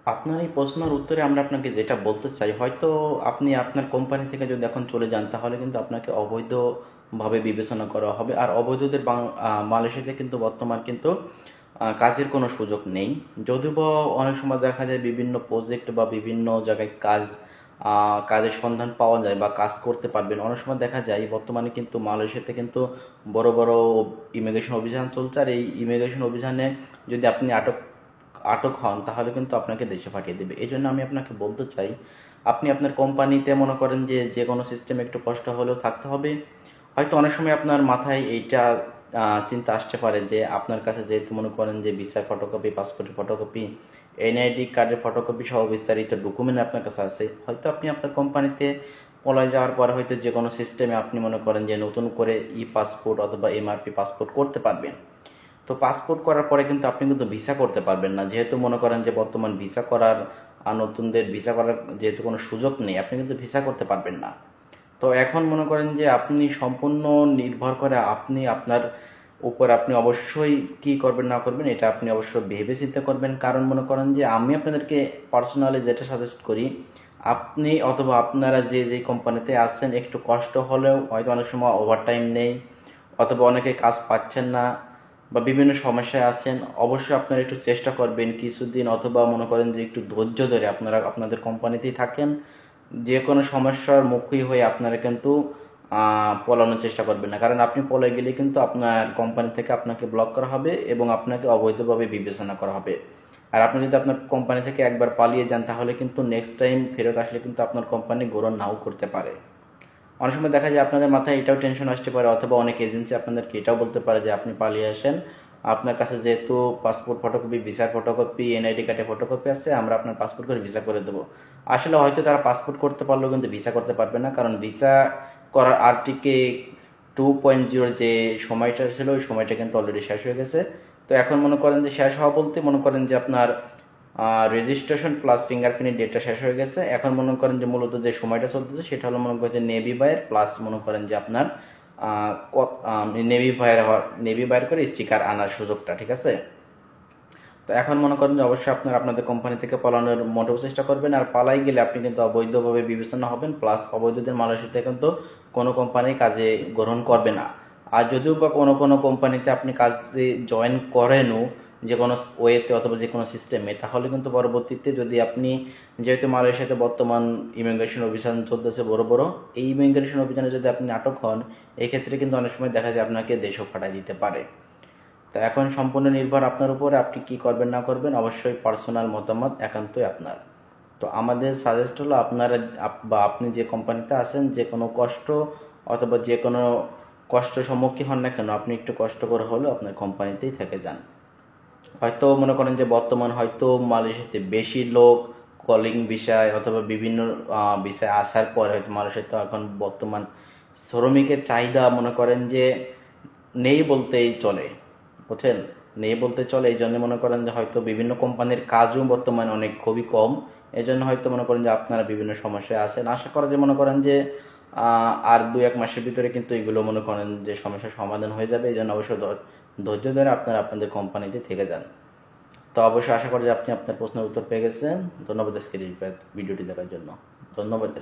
আপনার এই প্রশ্নের উত্তরে আমরা আপনাকে যেটা বলতে চাই, হয়তো আপনি আপনার কোম্পানি থেকে যদি এখন চলে যান তাহলে কিন্তু আপনাকে অবৈধভাবে বিবেচনা করা হবে। আর অবৈধদের মালয়েশিয়াতে কিন্তু বর্তমান কিন্তু কাজের কোনো সুযোগ নেই। যদিও বা অনেক সময় দেখা যায় বিভিন্ন প্রজেক্ট বা বিভিন্ন জায়গায় কাজের সন্ধান পাওয়া যায় বা কাজ করতে পারবেন। অনেক সময় দেখা যায় বর্তমানে কিন্তু মালয়েশিয়াতে কিন্তু বড় বড় ইমিগ্রেশন অভিযান চলছে, আর এই ইমিগ্রেশন অভিযানে যদি আপনি আটক হন তাহলে কিন্তু আপনাকে দেশে পাঠিয়ে দেবে। এই জন্য আমি আপনাকে বলতে চাই, আপনি আপনার কোম্পানিতে মনে করেন যে যে কোনো সিস্টেমে একটু কষ্ট হলেও থাকতে হবে। হয়তো অনেক সময় আপনার মাথায় এইটা চিন্তা আসতে পারে যে আপনার কাছে যেহেতু মনে করেন যে ভিসার ফটোকপি, পাসপোর্টের ফটোকপি, এনআইডি কার্ডের ফটোকপি সহ বিস্তারিত ডকুমেন্ট আপনার কাছে আছে, হয়তো আপনি আপনার কোম্পানিতে পলায় যাওয়ার পরে হয়তো যে কোনো সিস্টেমে আপনি মনে করেন যে নতুন করে ই পাসপোর্ট অথবা এমআরপি পাসপোর্ট করতে পারবেন। তো পাসপোর্ট করার পরে কিন্তু আপনি কিন্তু ভিসা করতে পারবেন না, যেহেতু মনে করেন যে বর্তমান ভিসা করার নতুনদের ভিসা করার যেহেতু কোনো সুযোগ নেই, আপনি কিন্তু ভিসা করতে পারবেন না। তো এখন মনে করেন যে আপনি সম্পূর্ণ নির্ভর করে আপনি আপনার উপর, আপনি অবশ্যই কি করবেন না করবেন এটা আপনি অবশ্যই ভেবে চিন্তা করবেন। কারণ মনে করেন যে আমি আপনাদেরকে পার্সোনালি যেটা সাজেস্ট করি, আপনি অথবা আপনারা যে যে কোম্পানিতে আছেন একটু কষ্ট হলেও, হয়তো অনেক সময় ওভারটাইম নেই অথবা অনেকে কাজ পাচ্ছেন না বা বিভিন্ন সমস্যায় আছেন, অবশ্যই আপনারা একটু চেষ্টা করবেন কিছুদিন, অথবা মনে করেন যে একটু ধৈর্য ধরে আপনারা আপনাদের কোম্পানিতেই থাকেন। যে কোনো সমস্যার মুখী হয়ে আপনারা কিন্তু পলানোর চেষ্টা করবেন না, কারণ আপনি পলে গেলে কিন্তু আপনার কোম্পানি থেকে আপনাকে ব্লক করা হবে এবং আপনাকে অবৈধভাবে বিবেচনা করা হবে। আর আপনি যদি আপনার কোম্পানি থেকে একবার পালিয়ে যান তাহলে কিন্তু নেক্সট টাইম ফেরত আসলে কিন্তু আপনার কোম্পানি গ্রহণ নাও করতে পারে। অনেক সময় দেখা যায় আপনাদের মাথায় এটাও টেনশন আসতে পারে, অথবা অনেক এজেন্সি আপনাদেরকে এটাও বলতে পারে যে আপনি পালিয়ে আসেন, আপনার কাছে যেহেতু পাসপোর্ট ফটোকপি, ভিসার ফটোকপি, এনআইডি কার্ডের ফটোকপি আছে, আমরা আপনার পাসপোর্ট করে ভিসা করে দেবো। আসলে হয়তো তারা পাসপোর্ট করতে পারলেও কিন্তু ভিসা করতে পারবে না, কারণ ভিসা করার আরটিকে 2.0 যে সময়টা ছিল ওই সময়টা কিন্তু অলরেডি শেষ হয়ে গেছে। তো এখন মনে করেন যে শেষ হওয়া বলতে মনে করেন যে আপনার রেজিস্ট্রেশন প্লাস ফিঙ্গারপ্রিন্ট ডেটটা শেষ হয়ে গেছে। এখন মনে করেন যে মূলত যে সময়টা চলতেছে সেটা হলো মনে করেন যে নেভি বাইর প্লাস মনে করেন যে আপনার নেভি বাইর করে স্টিকার আনার সুযোগটা, ঠিক আছে। তো এখন মনে করেন যে অবশ্যই আপনাদের কোম্পানি থেকে পালানোর মোটেও চেষ্টা করবেন, আর পালাই গেলে আপনি কিন্তু অবৈধভাবে বিবেচনা হবেন, প্লাস অবৈধদের মালয়েশিয়াতে কিন্তু কোনো কোম্পানি কাজে গ্রহণ করবে না। আর যদিও বা কোনো কোনো কোম্পানিতে আপনি কাজে জয়েন করেনও যে কোনো ওয়েতে অথবা যে কোনো সিস্টেমে, তাহলে কিন্তু পরবর্তীতে যদি আপনি, যেহেতু মালয়েশিয়াতে বর্তমান ইমিগ্রেশন অভিযান চলতেছে বড় বড়, এই ইমিগ্রেশন অভিযানে যদি আপনি আটক হন, এই ক্ষেত্রে কিন্তু অনেক সময় দেখা যায় আপনাকে দেশও পাঠিয়ে দিতে পারে। তো এখন সম্পূর্ণ নির্ভর আপনার উপরে, আপনি কি করবেন না করবেন, অবশ্যই পার্সোনাল মতামত একান্তই আপনার। তো আমাদের সাজেস্ট হলো আপনারা বা আপনি যে কোম্পানিতে আছেন যে কোনো কষ্ট অথবা যে কোনো কষ্ট সম্মুখীন হন না কেন, আপনি একটু কষ্ট করে হলেও আপনার কোম্পানিতেই থেকে যান। হয়তো মনে করেন যে বর্তমান হয়তো মালয়েশিয়াতে বেশি লোক কলিং বিষয় অথবা বিভিন্ন বিষয় আসার পর হয়তো মালয়েশিয়াতে এখন বর্তমান শ্রমিকের চাহিদা মনে করেন যে নেই বলতেই চলে, বুঝছেন, নেই বলতে চলে। এই জন্য মনে করেন যে হয়তো বিভিন্ন কোম্পানির কাজও বর্তমানে অনেক খুবই কম। এই জন্য হয়তো মনে করেন যে আপনারা বিভিন্ন সমস্যায় আছেন। আশা করা যে মনে করেন যে আর 2-1 মাসের ভিতরে কিন্তু এগুলো মনে করেন যে সমস্যার সমাধান হয়ে যাবে। এই জন্য অবশ্যই ধৈর্য ধরে আপনারা আপনাদের কোম্পানিতে থেকে যান। তো অবশ্যই আশা করি যে আপনি আপনার প্রশ্নের উত্তর পেয়ে গেছেন। ধন্যবাদ আজকের এই ভিডিওটি দেখার জন্য। ধন্যবাদ।